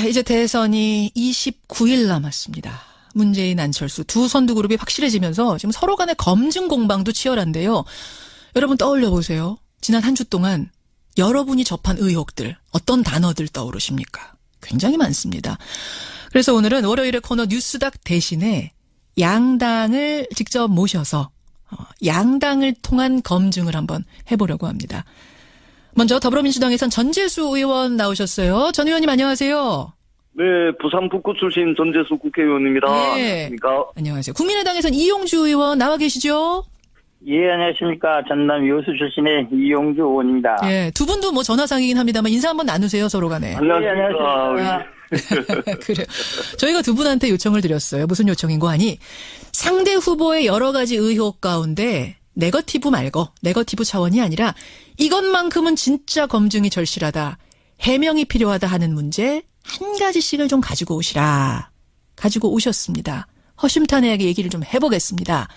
이제 대선이 29일 남았습니다. 문재인, 안철수 두 선두 그룹이 확실해지면서 지금 서로 간의 검증 공방도 치열한데요. 여러분 떠올려 보세요. 지난 한 주 동안 여러분이 접한 의혹들, 어떤 단어들 떠오르십니까? 굉장히 많습니다. 그래서 오늘은 월요일의 코너 뉴스닥 대신에 양당을 직접 모셔서 양당을 통한 검증을 한번 해보려고 합니다. 먼저 더불어민주당에선 전재수 의원 나오셨어요. 전 의원님 안녕하세요. 네, 부산 북구 출신 전재수 국회의원입니다. 예. 안녕하십니까? 안녕하세요. 국민의당에선 이용주 의원 나와 계시죠? 예, 안녕하십니까. 전남 여수 출신의 이용주 의원입니다. 예, 두 분도 뭐 전화상이긴 합니다만 인사 한번 나누세요, 서로 간에. 안녕하십니까? 그래요. 저희가 두 분한테 요청을 드렸어요. 무슨 요청인고 하니 상대 후보의 여러 가지 의혹 가운데 네거티브 말고 네거티브 차원이 아니라 이것만큼은 진짜 검증이 절실하다. 해명이 필요하다 하는 문제 한 가지씩을 좀 가지고 오시라. 가지고 오셨습니다. 허심탄회하게 얘기를 좀 해보겠습니다.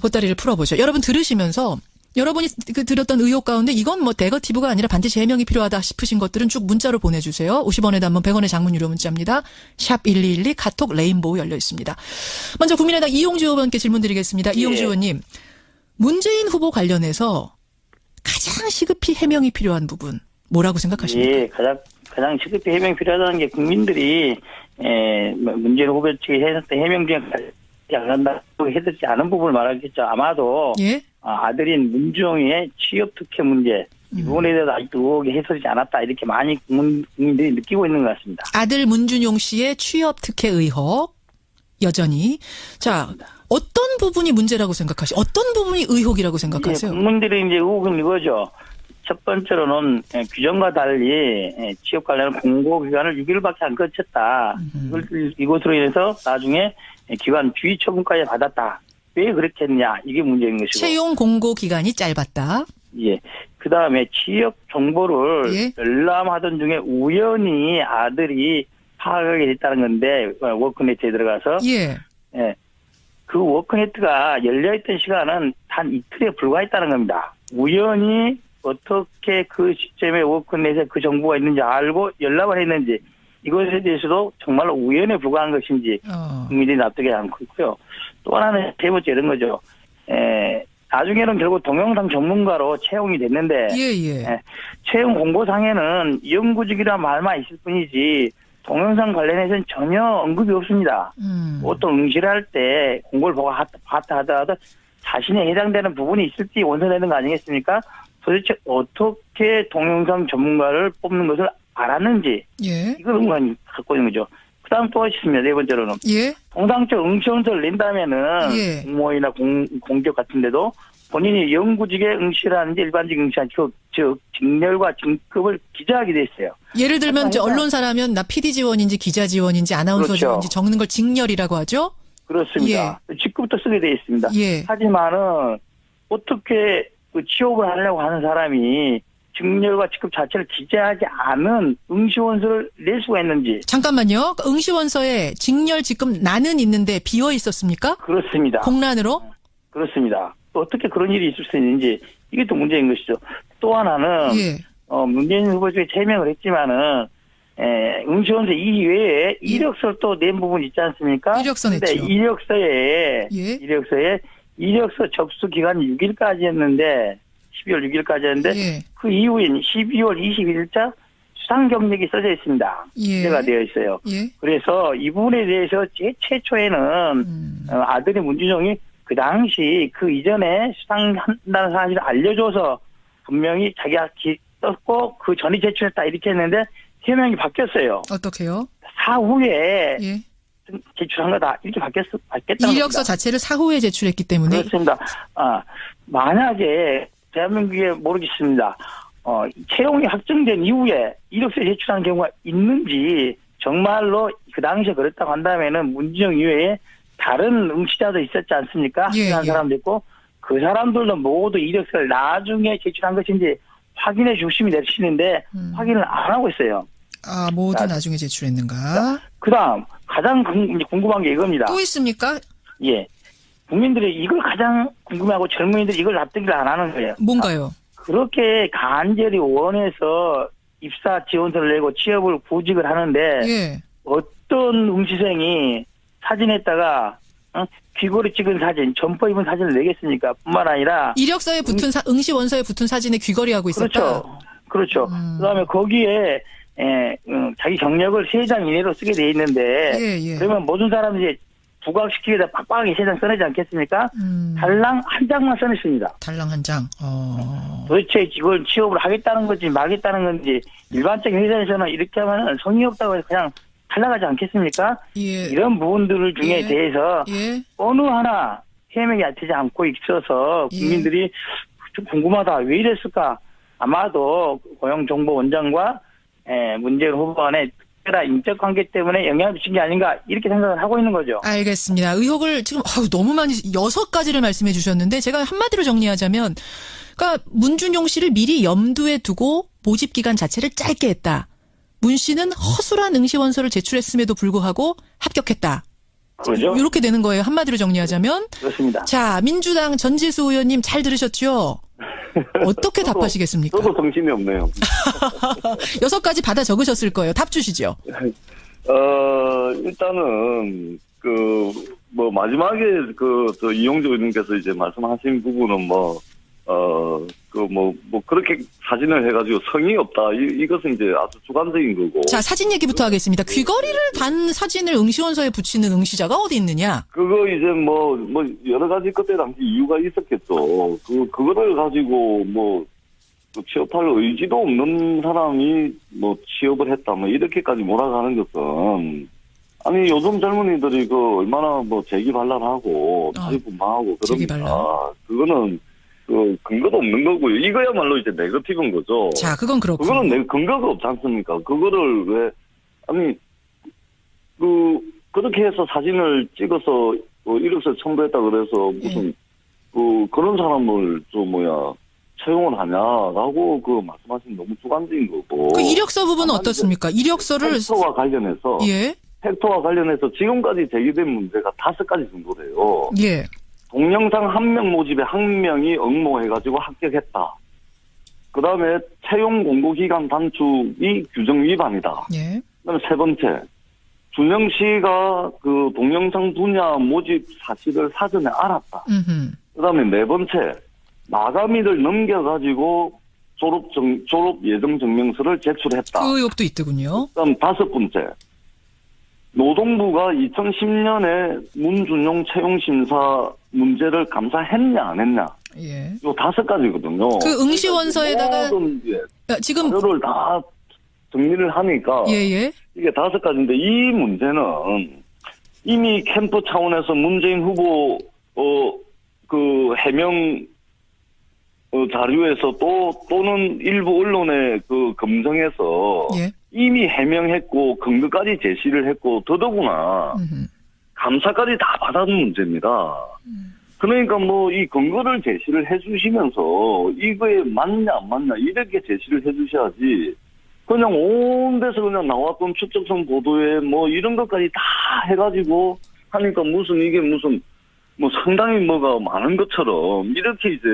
보따리를 풀어보죠. 여러분 들으시면서 여러분이 들었던 의혹 가운데 이건 뭐 네거티브가 아니라 반드시 해명이 필요하다 싶으신 것들은 쭉 문자로 보내주세요. 50원에 단문 100원의 장문 유료 문자입니다. 샵 1212 카톡 레인보우 열려 있습니다. 먼저 국민의당 이용주 의원께 질문 드리겠습니다. 예. 이용주 의원님. 문재인 후보 관련해서 가장 시급히 해명이 필요한 부분 뭐라고 생각하십니까? 예, 가장 시급히 해명이 필요하다는 게 국민들이 문재인 후보 측이 했을 해명 중에 안 한다고 해드리지 않은 부분을 말하겠죠. 아마도 예? 아들인 문주영의 취업 특혜 문제 이 부분에 대해서 아직도 의혹이 해소되지 않았다 이렇게 많이 국민들이 느끼고 있는 것 같습니다. 아들 문준용 씨의 취업 특혜 의혹 여전히. 자, 어떤 부분이 문제라고 생각하시죠? 어떤 부분이 의혹이라고 생각하세요? 국민들의 이제 의혹은 이거죠. 첫 번째로는 규정과 달리 취업 관련 공고 기간을 6일밖에 안 거쳤다. 이것으로 인해서 나중에 기관 주의 처분까지 받았다. 왜 그렇게 했냐? 이게 문제인 것이고. 채용 공고 기간이 짧았다. 예. 그 다음에 취업 정보를 예. 열람하던 중에 우연히 아들이 파악하게 됐다는 건데 워크네트에 들어가서 예. 예. 그 워크네트가 열려있던 시간은 단 이틀에 불과했다는 겁니다. 우연히 어떻게 그 시점에 워크넷에 그 정보가 있는지 알고 연락을 했는지 이것에 대해서도 정말로 우연에 불과한 것인지 국민들이 납득이 않고 있고요. 또 하나는 세 번째 이런 거죠. 나중에는 결국 동영상 전문가로 채용이 됐는데 예. 채용 공고상에는 연구직이란 말만 있을 뿐이지 동영상 관련해서는 전혀 언급이 없습니다. 보통 응시를 할 때 공고를 보고 봤다 하더라도 자신에 해당되는 부분이 있을지 원서내는 거 아니겠습니까? 도대체 어떻게 동영상 전문가를 뽑는 것을 알았는지 예. 이걸 의문을 갖고 있는 거죠. 그 다음 또 있습니다. 네 번째로는 예. 동상적 응시원서를 낸다면은 예. 공모이나 공격 같은 데도 본인이 연구직에 응시를 하는지 일반직 응시하는지 즉 직렬과 직급을 기재하게 돼 있어요. 예를 들면 이제 언론사라면 나 PD 지원인지 기자 지원인지 아나운서 그렇죠. 지원인지 적는 걸 직렬이라고 하죠? 그렇습니다. 직급부터 쓰게 돼 있습니다. 예. 하지만은 어떻게 그 취업을 하려고 하는 사람이 직렬과 직급 자체를 기재하지 않은 응시원서를 낼 수가 있는지. 잠깐만요. 응시원서에 직렬 직급 나는 있는데 비어 있었습니까? 그렇습니다. 공란으로? 그렇습니다. 또 어떻게 그런 일이 있을 수 있는지 이게 또 문제인 것이죠. 또 하나는 예. 문재인 후보 쪽에 제명을 했지만은 응시원서 이외에 이력서를 또 낸 부분 있지 않습니까? 이력서 냈죠. 근데 이력서에 예. 이력서 접수 기간이 6일까지였는데 12월 6일까지였는데 예. 그 이후인 12월 21일자 수상 경력이 써져 있습니다. 예. 기재가 되어 있어요. 예. 그래서 이 부분에 대해서 최초에는 아들이 문준용이 그 당시 그 이전에 수상한다는 사실을 알려줘서 분명히 자기가 썼고 그 전에 제출했다 이렇게 했는데 해명이 바뀌었어요. 어떻게요? 사후에 예. 제출한 거다 이렇게 바뀌었다는 이력서 겁니다. 자체를 사후에 제출했기 때문에 그렇습니다. 만약에 대한민국에 모르겠습니다. 채용이 확정된 이후에 이력서 제출한 경우가 있는지 정말로 그 당시에 그랬다고 한다면은 문준영 이외에 다른 응시자도 있었지 않습니까? 예. 한 사람도 있고 그 사람들도 모두 이력서를 나중에 제출한 것인지 확인해 주심이 내리시는데 확인을 안 하고 있어요. 모두 나중에 제출했는가? 그다음 가장 궁금한 게 이겁니다. 또 있습니까? 예. 국민들이 이걸 가장 궁금해하고 젊은이들이 이걸 납득을 안 하는 거예요. 뭔가요? 그렇게 간절히 원해서 입사 지원서를 내고 취업을 구직을 하는데 예. 어떤 응시생이 사진에다가 귀걸이 찍은 사진, 점퍼 입은 사진을 내겠습니까? 뿐만 아니라 이력서에 붙은 응시 원서에 붙은 사진에 귀걸이하고 있었다. 그렇죠. 그다음에 거기에 자기 경력을 3장 이내로 쓰게 돼 있는데 예. 그러면 모든 사람들이 부각시키기다 빡빡하게 3장 써내지 않겠습니까? 달랑 한 장만 써냈습니다. 달랑 한 장. 도대체 이걸 취업을 하겠다는 건지 말겠다는 건지 일반적인 회사에서는 이렇게 하면 성의 없다고 해서 그냥 탈락하지 않겠습니까? 예. 이런 부분들 중에 예. 대해서 예. 어느 하나 해명이 되지 않고 있어서 국민들이 좀 궁금하다. 왜 이랬을까? 아마도 고용정보원장과 문재인 후보 간의 특별한 인적 관계 때문에 영향을 미친 게 아닌가 이렇게 생각을 하고 있는 거죠. 알겠습니다. 의혹을 지금 너무 많이 6가지를 말씀해 주셨는데 제가 한마디로 정리하자면 그러니까 문준용 씨를 미리 염두에 두고 모집 기간 자체를 짧게 했다. 문 씨는 허술한 응시 원서를 제출했음에도 불구하고 합격했다. 그렇죠? 이렇게 되는 거예요. 한마디로 정리하자면. 그렇습니다. 자, 민주당 전지수 의원님 잘 들으셨죠? 어떻게 답하시겠습니까? 저도 정신이 없네요. 6가지 받아 적으셨을 거예요. 답 주시죠. 일단은 마지막에 저 이용주 의원님께서 이제 말씀하신 부분은 그렇게 사진을 해가지고 성의 없다. 이것은 이제 아주 주관적인 거고. 자, 사진 얘기부터 하겠습니다. 귀걸이를 단 사진을 응시원서에 붙이는 응시자가 어디 있느냐? 그거 이제 여러 가지 그때 당시 이유가 있었겠죠. 그거를 가지고 취업할 의지도 없는 사람이 취업을 했다. 이렇게까지 몰아가는 것은 아니, 요즘 젊은이들이 얼마나 재기발랄하고 자유분방하고 재기발랄. 그러니까 그거는 근거도 없는 거고요. 이거야말로 이제 네거티브인 거죠. 자, 그건 그렇고. 그거는 근거가 없지 않습니까? 그거를 왜, 그렇게 해서 사진을 찍어서, 이력서 첨부했다 그래서 무슨, 그런 사람을 채용을 하냐라고 말씀하신 너무 주관적인 거고. 그 이력서 부분은 어떻습니까? 이력서를. 팩터와 관련해서. 예. 팩터와 관련해서 지금까지 제기된 문제가 5가지 정도래요. 예. 동영상 1명 모집에 1명이 응모해가지고 합격했다. 그 다음에 채용 공고기간 단축이 규정 위반이다. 예. 그 다음에 3번째, 준영 씨가 동영상 분야 모집 사실을 사전에 알았다. 그 다음에 4번째, 마감일을 넘겨가지고 졸업 예정 증명서를 제출했다. 그 의혹도 있더군요. 그 다음 5번째, 노동부가 2010년에 문준용 채용심사 문제를 감사했냐 안 했냐. 예. 요 5가지거든요. 그 응시원서에다가 지금 자료를 다 정리를 하니까 예예. 이게 5가지인데 이 문제는 이미 캠프 차원에서 문재인 후보 해명 자료에서 또는 일부 언론의 검증에서 예. 이미 해명했고 근거까지 제시를 했고 더더구나 감사까지 다 받아둔 문제입니다. 그러니까 이 근거를 제시를 해주시면서 이거에 맞냐 안 맞냐 이렇게 제시를 해주셔야지 그냥 온 데서 그냥 나왔던 추적성 보도에 이런 것까지 다 해가지고 하니까 이게 상당히 뭐가 많은 것처럼 이렇게 이제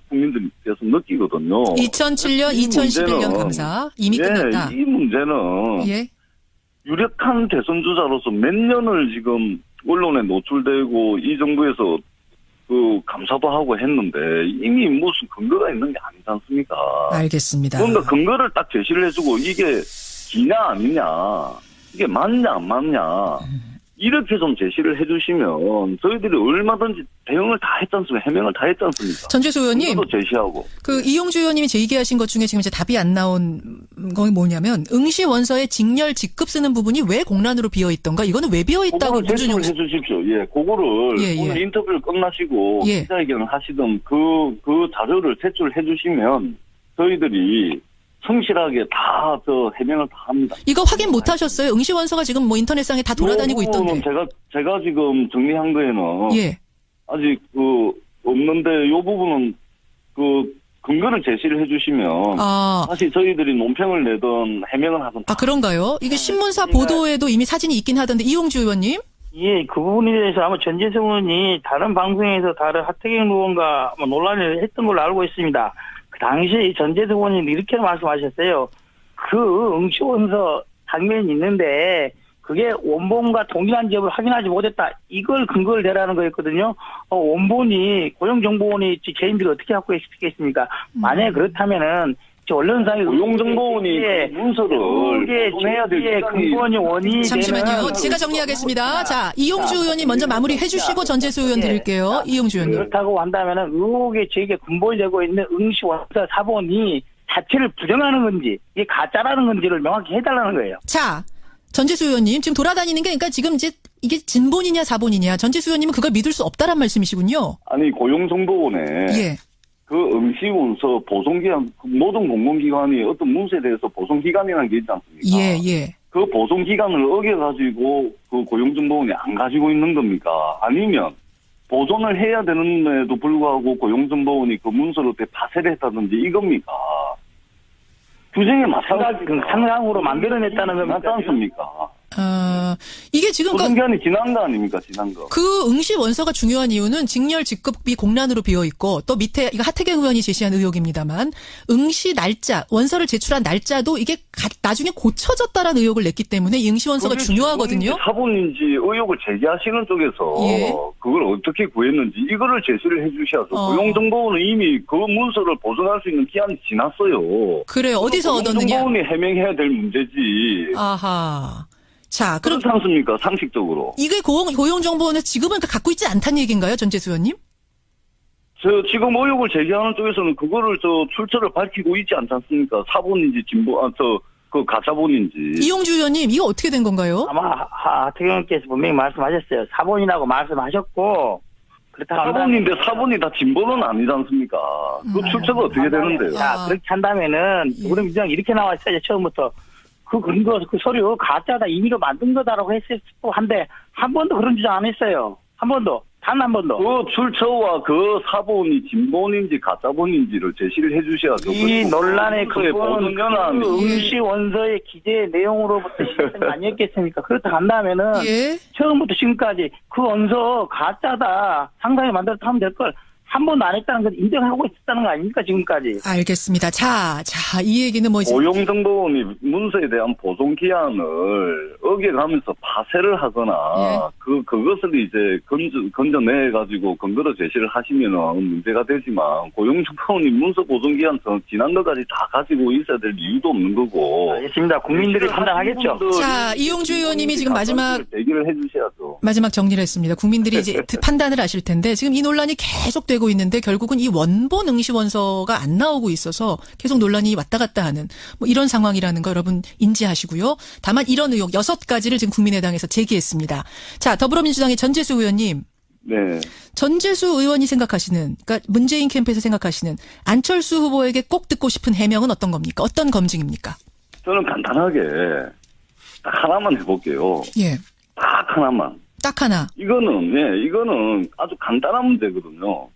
국민들께서 느끼거든요. 2007년, 2011년 감사 이미 끝났다. 이 문제는 예. 유력한 대선 주자로서 몇 년을 지금 언론에 노출되고 이 정부에서 감사도 하고 했는데 이미 무슨 근거가 있는 게 아니지 않습니까? 알겠습니다. 뭔가 근거를 딱 제시를 해주고 이게 기냐 아니냐, 이게 맞냐 안 맞냐 이렇게 좀 제시를 해주시면 저희들이 얼마든지 대응을 다 했지 않습니까? 해명을 다 했지 않습니까? 전재수 의원님. 근거도 제시하고. 이용주 의원님이 제기하신 것 중에 지금 이제 답이 안 나온 건 뭐냐면 응시 원서에 직렬 직급 쓰는 부분이 왜 공란으로 비어 있던가? 이거는 왜 비어 있다고 그거를 제출을 해주십시오. 예, 그거를 오늘 인터뷰를 끝나시고 기자회견을 하시던 그 자료를 제출해 주시면 저희들이 성실하게 다 해명을 다 합니다. 이거 확인 못 하셨어요? 응시 원서가 지금 인터넷상에 다 돌아다니고 있던데. 제가 지금 정리한 거에는 예. 아직 없는데 요 부분은 근거를 제시를 해주시면 다시 저희들이 논평을 내던 해명을 하던. 그런가요? 이게 신문사 보도에도 이미 사진이 있긴 하던데 이용주 의원님. 예, 그 부분에 대해서 아마 전재수 의원이 다른 방송에서 다른 하태경 의원과 논란을 했던 걸로 알고 있습니다. 그 당시에 전재수 의원이 이렇게 말씀하셨어요. 그 응시원서 당면이 있는데 그게 원본과 동일한 지역을 확인하지 못했다. 이걸 근거를 대라는 거였거든요. 원본이 고용정보원이 개인들이 어떻게 갖고 있겠습니까? 만약에 그렇다면은 언론상의 고용정보원이 그 문서를 보존해야 될 기간이 근본이 원인이 잠시만요. 되는 제가 정리하겠습니다. 자, 이용주 의원님 먼저 마무리 해주시고 전재수 의원 드릴게요. 이용주 의원님. 그렇다고 한다면은 의혹의 제기에 근본이 되고 있는 응시원서 사본이 자체를 부정하는 건지 이게 가짜라는 건지를 명확히 해달라는 거예요. 자, 전재수 의원님 지금 돌아다니는 게 그러니까 지금 이제 이게 진본이냐 사본이냐 전재수 의원님은 그걸 믿을 수 없다란 말씀이시군요. 아니 고용정보원에 예. 그 응시문서 보존기간 모든 공공기관이 어떤 문서에 대해서 보존기간이라는 게 있지 않습니까? 예, 예. 그 보존기간을 어겨가지고 그 고용정보원이 안 가지고 있는 겁니까? 아니면 보존을 해야 되는데도 불구하고 고용정보원이 그 문서를 어떻게 파쇄를 했다든지 이겁니까? 규정에 상상으로 만들어냈다는 겁니다. 맞지 않습니까? 이게 지금 보존기간이 지난 거 아닙니까? 지난 거. 그 응시 원서가 중요한 이유는 직렬 직급이 공란으로 비어 있고 또 밑에 이거 하태경 의원이 제시한 의혹입니다만 응시 날짜 원서를 제출한 날짜도 이게 나중에 고쳐졌다라는 의혹을 냈기 때문에 이 응시 원서가 중요하거든요. 사본인지 의혹을 제기하시는 쪽에서 예. 그걸 어떻게 구했는지 이거를 제시를 해주셔야죠. 고용정보원은 이미 그 문서를 보존할 수 있는 기한이 지났어요. 그래 어디서 얻었느냐? 고용정보원이 해명해야 될 문제지. 아하. 자, 그럼 그렇지 않습니까? 상식적으로. 이게 고용정보원에서 지금은 갖고 있지 않다는 얘기인가요, 전재수 의원님? 지금 의혹을 제기하는 쪽에서는 그거를 출처를 밝히고 있지 않지 않습니까? 사본인지 그 가짜본인지. 이용주 의원님, 이거 어떻게 된 건가요? 아마 하태경 의원께서 분명히 말씀하셨어요. 사본이라고 말씀하셨고 그렇다고 사본인데 사본이 다 진본은 아니지 않습니까? 그 출처가 어떻게 되는데요? 자, 그렇게 한다면은 우리 민주당 이렇게 나와 있어야죠. 처음부터. 그 근거, 그 서류 가짜다 임의로 만든 거다라고 했을 한데 한 번도 그런 주장 안 했어요. 한 번도. 단 한 번도. 그 출처와 그 사본이 진본인지 가짜본인지를 제시를 해주셔야죠. 이 논란의 보존 연한 응시 원서의 기재 내용으로부터 시작된 거 아니었겠습니까? 그렇다 한다면은 예. 처음부터 지금까지 그 원서 가짜다 상상에 만들었다 하면 될 걸 한 번도 안 했다는 걸 인정하고 있었다는 거 아닙니까 지금까지? 알겠습니다. 자, 이 얘기는 뭐 이제 고용정보원이 문서에 대한 보존 기한을 어겨가면서 파쇄를 하거나 그것을 이제 건져내가지고 근거로 제시를 하시면은 문제가 되지만 고용정보원이 문서 보존 기한 지난 것까지 다 가지고 있어야 될 이유도 없는 거고. 알겠습니다. 국민들이 판단하겠죠. 자, 이용주 의원님이 지금 마지막 얘기를 해주셔야죠. 마지막 정리를 했습니다. 국민들이 이제 판단을 하실 텐데 지금 이 논란이 계속되고 있는데 결국은 이 원본 응시 원서가 안 나오고 있어서 계속 논란이 왔다 갔다 하는 뭐 이런 상황이라는 거 여러분 인지하시고요. 다만 이런 의혹 6가지를 지금 국민의당에서 제기했습니다. 자, 더불어민주당의 전재수 의원님. 네. 전재수 의원이 생각하시는, 그러니까 문재인 캠프에서 생각하시는 안철수 후보에게 꼭 듣고 싶은 해명은 어떤 겁니까? 어떤 검증입니까? 저는 간단하게 딱 하나만 해볼게요. 예. 딱 하나만. 딱 하나. 이거는 아주 간단한 문제거든요.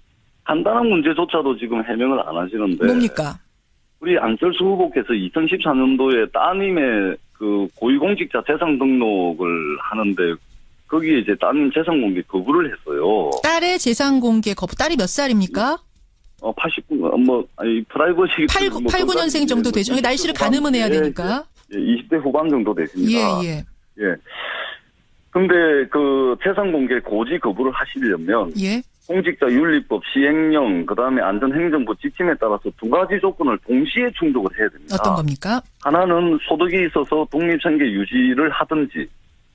간단한 문제조차도 지금 해명을 안 하시는데. 뭡니까? 우리 안철수 후보께서 2014년도에 따님의 그 고위공직자 재산 등록을 하는데 거기에 이제 따님 재산 공개 거부를 했어요. 딸의 재산 공개 거부. 딸이 몇 살입니까? 89, 프라이버시. 8, 9년생 정도 되죠. 날씨를 가늠은 해야 되니까. 20대 후반 정도 되십니다. 예. 근데 그 재산 공개 고지 거부를 하시려면. 예. 공직자윤리법 시행령 그다음에 안전행정부 지침에 따라서 2가지 조건을 동시에 충족을 해야 됩니다. 어떤 겁니까? 하나는 소득이 있어서 독립생계 유지를 하든지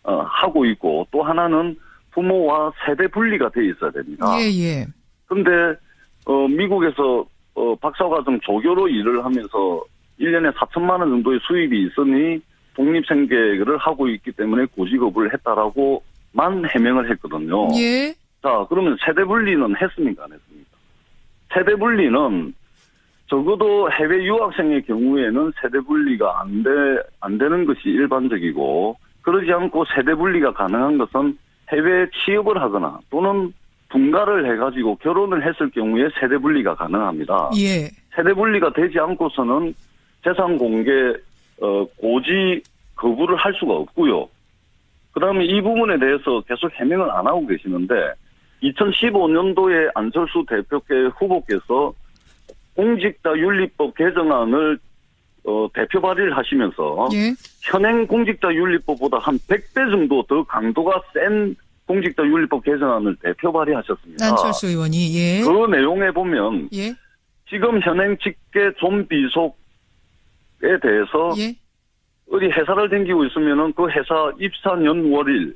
하고 있고 또 하나는 부모와 세대 분리가 돼 있어야 됩니다. 예. 근데 미국에서 박사과정 조교로 일을 하면서 1년에 4천만 원 정도의 수입이 있으니 독립생계를 하고 있기 때문에 고지 거부를 했다라고만 해명을 했거든요. 예. 자, 그러면 세대 분리는 했습니까? 안 했습니까? 세대 분리는 적어도 해외 유학생의 경우에는 세대 분리가 안 되는 것이 일반적이고, 그러지 않고 세대 분리가 가능한 것은 해외 취업을 하거나 또는 분가를 해가지고 결혼을 했을 경우에 세대 분리가 가능합니다. 예. 세대 분리가 되지 않고서는 재산 공개, 고지 거부를 할 수가 없고요. 그 다음에 이 부분에 대해서 계속 해명을 안 하고 계시는데, 2015년도에 안철수 대표께 후보께서 공직자윤리법 개정안을 대표 발의를 하시면서 예. 현행 공직자윤리법보다 한 100배 정도 더 강도가 센 공직자윤리법 개정안을 대표 발의하셨습니다. 안철수 의원이 예. 그 내용에 보면 예. 지금 현행 직계 좀비속에 대해서 예. 어디 회사를 다니고 있으면은 그 회사 입사 연월일,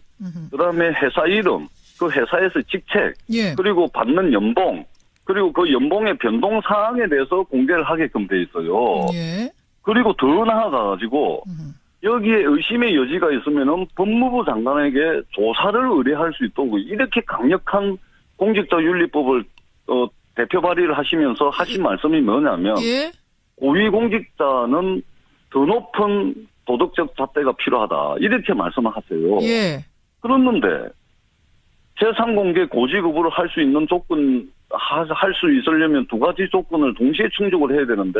그다음에 회사 이름, 그 회사에서 직책, 예. 그리고 받는 연봉, 그리고 그 연봉의 변동 사항에 대해서 공개를 하게끔 돼 있어요. 예. 그리고 더 나아가가지고 여기에 의심의 여지가 있으면은 법무부 장관에게 조사를 의뢰할 수 있도록 이렇게 강력한 공직자윤리법을 대표 발의를 하시면서 하신 말씀이 뭐냐면 예. 고위공직자는 더 높은 도덕적 잣대가 필요하다 이렇게 말씀을 하세요. 예. 그랬는데 재산공개 고지급으로 할 수 있는 조건 할 수 있으려면 두 가지 조건을 동시에 충족을 해야 되는데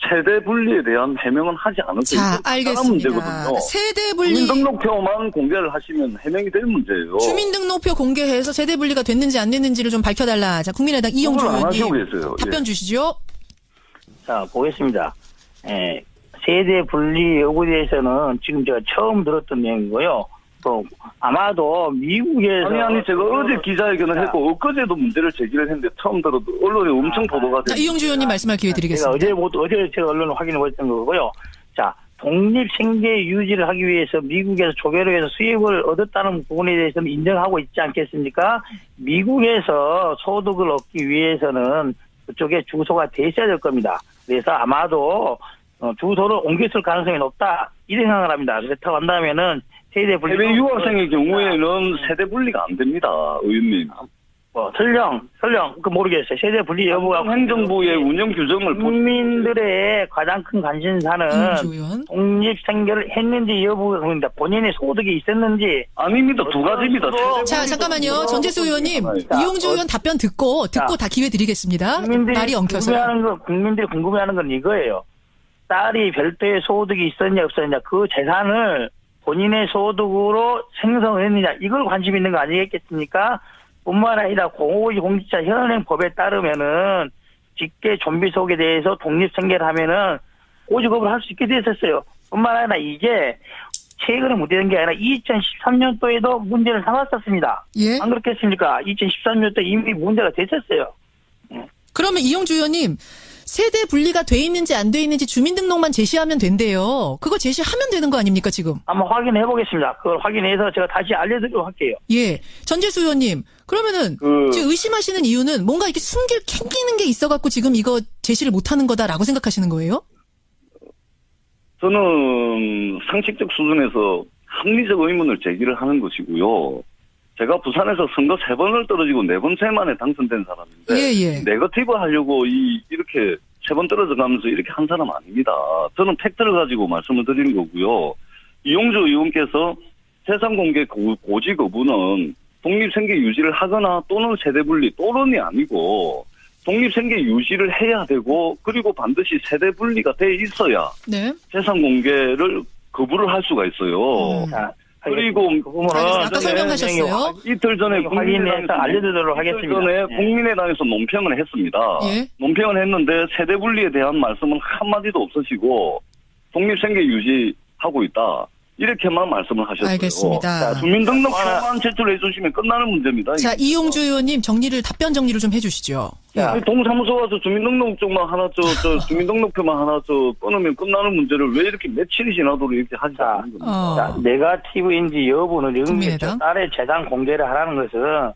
세대 분리에 대한 해명은 하지 않았어요. 자, 알겠습니다. 문제거든요. 세대 분리. 주민등록표만 공개를 하시면 해명이 될 문제예요. 주민등록표 공개해서 세대 분리가 됐는지 안 됐는지를 좀 밝혀달라. 자, 국민의당 이용주 그걸 안 하시고 의원님 계세요. 답변 예. 주시죠. 자, 보겠습니다. 예, 세대 분리 여부에 대해서는 지금 제가 처음 들었던 내용이고요. 또 아마도 미국에서 아니 제가 어제 기자회견을 했고 엊그제도 문제를 제기를 했는데 처음 들어도 언론에 엄청 보도가 자, 됐어요. 이용주 의원님 말씀할 기회 드리겠습니다. 어제 제가 언론을 확인해 보였던 거고요. 자, 독립 생계 유지를 하기 위해서 미국에서 조계를 해서 수입을 얻었다는 부분에 대해서는 인정하고 있지 않겠습니까? 미국에서 소득을 얻기 위해서는 그쪽에 주소가 돼 있어야 될 겁니다. 그래서 아마도 주소를 옮겼을 가능성이 높다 이런 생각을 합니다. 그렇다고 한다면은 세대 분리 해외 유학생의 경우에는 세대 분리가 안 됩니다, 의원님. 설령 그 모르겠어요. 세대 분리 여부가 행정부의 운영 규정을 국민들의 가장 큰 관심사는 이용주 의원. 독립 생계를 했는지 여부가 됩니다. 본인의 소득이 있었는지. 아닙니다. 두 가지입니다. 자, 잠깐만요. 전재수 의원님, 자, 이용주 의원 답변 듣고 다 기회 드리겠습니다. 말이 엉켜서요. 국민들이 궁금해하는 건 이거예요. 딸이 별도의 소득이 있었냐 없었냐 그 재산을 본인의 소득으로 생성했느냐 이걸 관심 있는 거 아니겠습니까? 뿐만 아니라 고위공직자 현행법에 따르면은 직계 좀비속에 대해서 독립생계를 하면은 고직업을 할 수 있게 됐었어요. 뿐만 아니라 이게 최근에 문제된 게 아니라 2013년도에도 문제를 삼았었습니다. 예. 안 그렇겠습니까? 2013년도에 이미 문제가 됐었어요. 그러면 이용주 의원님, 세대 분리가 돼 있는지 안 돼 있는지 주민등록만 제시하면 된대요. 그거 제시하면 되는 거 아닙니까, 지금? 한번 확인해 보겠습니다. 그걸 확인해서 제가 다시 알려드리도록 할게요. 예. 전재수 의원님, 그러면은 지금 의심하시는 이유는 뭔가 이렇게 캥기는 게 있어갖고 지금 이거 제시를 못하는 거다라고 생각하시는 거예요? 저는 상식적 수준에서 합리적 의문을 제기를 하는 것이고요. 제가 부산에서 선거 3번을 떨어지고 4번째 만에 당선된 사람인데 예. 네거티브 하려고 이렇게 3번 떨어져가면서 이렇게 한 사람 아닙니다. 저는 팩트를 가지고 말씀을 드리는 거고요. 이용주 의원께서 재산 공개 고지 거부는 독립생계 유지를 하거나 또는 세대분리 또는이 아니고 독립생계 유지를 해야 되고 그리고 반드시 세대분리가 돼 있어야 네. 재산 공개를 거부를 할 수가 있어요. 자, 그리고 그 부분은 아까 설명하셨어요. 이틀 전에 확인해서 알려드리도록 하겠습니다. 이틀 전에 네. 국민의당에서 논평을 했습니다. 예. 논평을 했는데 세대분리에 대한 말씀은 한마디도 없으시고 독립생계 유지하고 있다. 이렇게만 말씀을 하셨어요. 알겠습니다. 자, 주민등록표만 제출해 주시면 끝나는 문제입니다. 자, 이용주 의원님 답변 정리를 좀 해주시죠. 자, 동사무소 와서 주민등록증만 하나 주민등록표만 하나 끊으면 끝나는 문제를 왜 이렇게 며칠이 지나도록 이렇게 하지 않는 겁니까? 자, 네거티브인지 여부는 국민의당? 딸의 재산 공개를 하라는 것은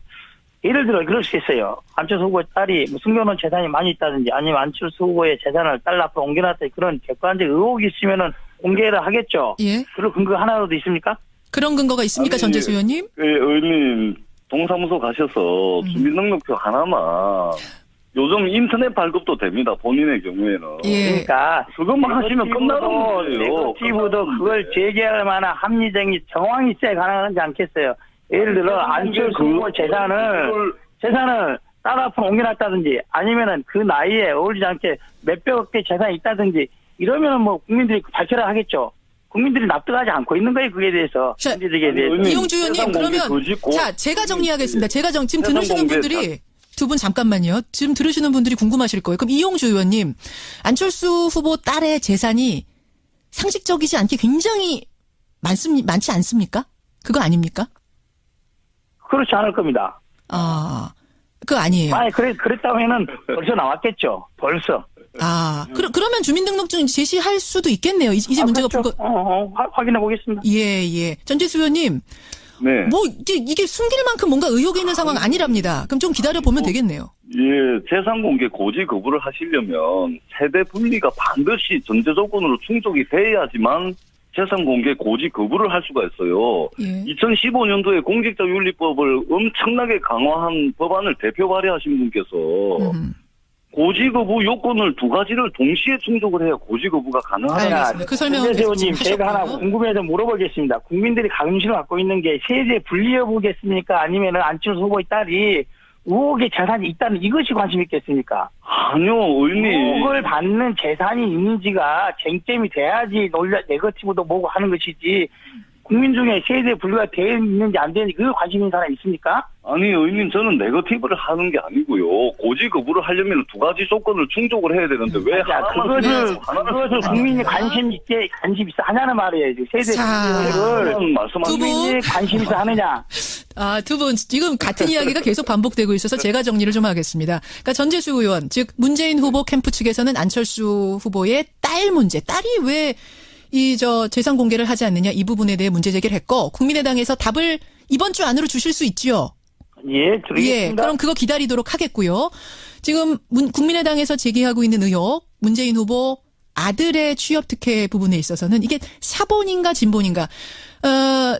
예를 들어 그럴 수 있어요. 안철수 후보의 딸이 숨겨놓은 재산이 많이 있다든지 아니면 안철수 후보의 재산을 딸 앞으로 옮겨놨다 그런 객관적 의혹이 있으면은 공개를 하겠죠. 예. 그런 근거 하나라도 있습니까? 그런 근거가 있습니까, 아니, 전재수 의원님? 의원님 동사무소 가셔서 주민등록표 하나만 요즘 인터넷 발급도 됩니다. 본인의 경우에는. 예. 그러니까 그것만 하시면 끝나는 문제예요. 네거티브도 그걸 제기할 만한 합리적인 정황이 있어야 가능하지 않겠어요. 예를 들어 안철수 후보 재산을 딸 앞으로 옮겨놨다든지 아니면은 그 나이에 어울리지 않게 몇백억 개 재산이 있다든지 이러면은 뭐 국민들이 밝혀라 하겠죠. 국민들이 납득하지 않고 있는 거예요. 그에 대해서. 자, 문제에 대해서. 이용주 의원님, 그러면 자, 제가 정리하겠습니다. 지금 들으시는 분들이 두 분 잠깐만요. 지금 들으시는 분들이 궁금하실 거예요. 그럼 이용주 의원님, 안철수 후보 딸의 재산이 상식적이지 않게 굉장히 많지 않습니까? 그거 아닙니까? 그렇지 않을 겁니다. 아, 그거 아니에요. 아니, 그랬다면은 벌써 나왔겠죠. 벌써. 그러면 주민등록증 제시할 수도 있겠네요. 이제 문제가 그렇죠. 확인해 보겠습니다. 예. 전재수 의원님, 네. 뭐, 이게 숨길 만큼 뭔가 의혹이 있는 상황 아니랍니다. 그럼 좀 기다려보면 되겠네요. 예, 재산 공개 고지 거부를 하시려면 세대 분리가 반드시 전제 조건으로 충족이 돼야지만 재산 공개 고지 거부를 할 수가 있어요. 예. 2015년도에 공직자윤리법을 엄청나게 강화한 법안을 대표 발의하신 분께서 고지 거부 요건을 두 가지를 동시에 충족을 해야 고지 거부가 가능하다. 알겠습니다. 그 설명을 대표님, 계속 제가 하나 하셨고요. 궁금해서 물어보겠습니다. 국민들이 관심을 갖고 있는 게 세제 분리 여부겠습니까? 아니면은 안철수 후보의 딸이 의혹의 재산이 있다는 이것이 관심 있겠습니까? 아니요, 의원님. 의혹을 받는 재산이 있는지가 쟁점이 돼야지 네거티브도 보고 하는 것이지, 국민 중에 세제 분리가 되어 있는지 안 되는지 그 관심 있는 사람 있습니까? 아니, 의원님, 저는 네거티브를 하는 게 아니고요. 고지 거부를 하려면 두 가지 조건을 충족을 해야 되는데 왜 그것을 국민이 관심 있어 하냐는 말이에요. 세제 분리를 말씀하시는 국민이 관심 있어 하느냐? 두 분, 지금 같은 이야기가 계속 반복되고 있어서 제가 정리를 좀 하겠습니다. 그러니까 전재수 의원, 즉, 문재인 후보 캠프 측에서는 안철수 후보의 딸 문제, 딸이 왜 재산 공개를 하지 않느냐, 이 부분에 대해 문제 제기를 했고, 국민의당에서 답을 이번 주 안으로 주실 수 있지요? 예, 드리겠습니다. 그럼 그거 기다리도록 하겠고요. 지금 국민의당에서 제기하고 있는 의혹, 문재인 후보 아들의 취업 특혜 부분에 있어서는 이게 사본인가 진본인가,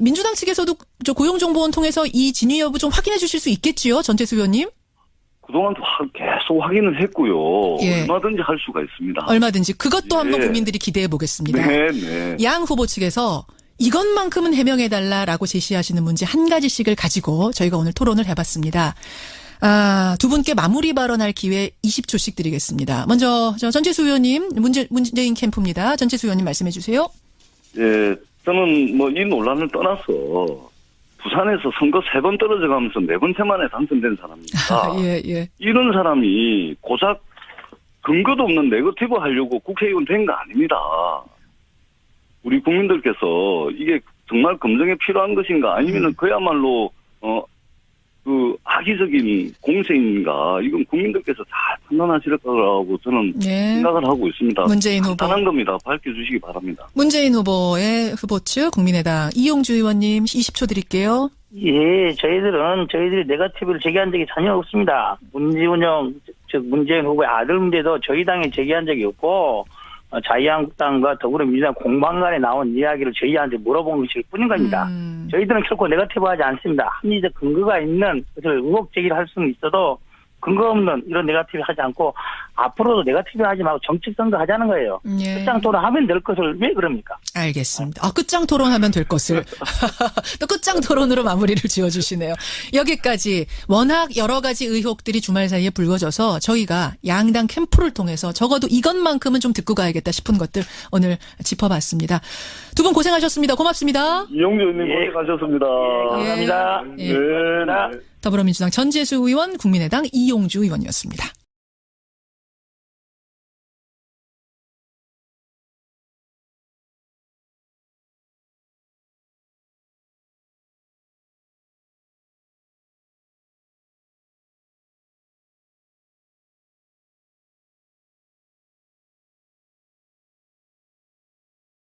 민주당 측에서도 저 고용정보원 통해서 이 진위 여부 좀 확인해 주실 수 있겠지요, 전재수 의원님? 그동안 계속 확인을 했고요. 예. 얼마든지 할 수가 있습니다. 얼마든지 그것도 예. 한번 국민들이 기대해 보겠습니다. 네. 양 후보 측에서 이것만큼은 해명해달라라고 제시하시는 문제 한 가지씩을 가지고 저희가 오늘 토론을 해봤습니다. 두 분께 마무리 발언할 기회 20초씩 드리겠습니다. 먼저 전재수 의원님, 문재인 캠프입니다. 전재수 의원님 말씀해 주세요. 예, 저는 이 논란을 떠나서 부산에서 선거 3번 떨어져 가면서 4번째 만에 당선된 사람입니다. 예. 이런 사람이 고작 근거도 없는 네거티브 하려고 국회의원 된 거 아닙니다. 우리 국민들께서 이게 정말 검증에 필요한 것인가 아니면은 그야말로 악의적인 공세인가, 이건 국민들께서 잘 판단하실 거라고 저는 생각을 하고 있습니다. 문재인 후보. 간단한 겁니다. 밝혀주시기 바랍니다. 문재인 후보의 후보 측 국민의당 이용주 의원님 20초 드릴게요. 예, 저희들이 네거티브를 제기한 적이 전혀 없습니다. 문재운영, 즉 문재인 후보의 아들 문제도 저희 당에 제기한 적이 없고, 자유한국당과 더불어민주당 공방 간에 나온 이야기를 저희한테 물어본 것일 뿐인 겁니다. 저희들은 결코 네거티브 하지 않습니다. 합리적 근거가 있는 것을 의혹 제기를 할 수는 있어도 근거 없는 이런 네거티브 하지 않고 앞으로도 네거티브 하지 말고 정책 선거 하자는 거예요. 예. 끝장 토론하면 될 것을 왜 그럽니까? 알겠습니다. 끝장 토론하면 될 것을 또 끝장 토론으로 마무리를 지어주시네요. 여기까지 워낙 여러 가지 의혹들이 주말 사이에 불거져서 저희가 양당 캠프를 통해서 적어도 이것만큼은 좀 듣고 가야겠다 싶은 것들 오늘 짚어봤습니다. 두 분 고생하셨습니다. 고맙습니다. 이용주 의원님 고생하셨습니다. 감사합니다. 예. 네. 더불어민주당 전재수 의원, 국민의당 이용주 의원이었습니다.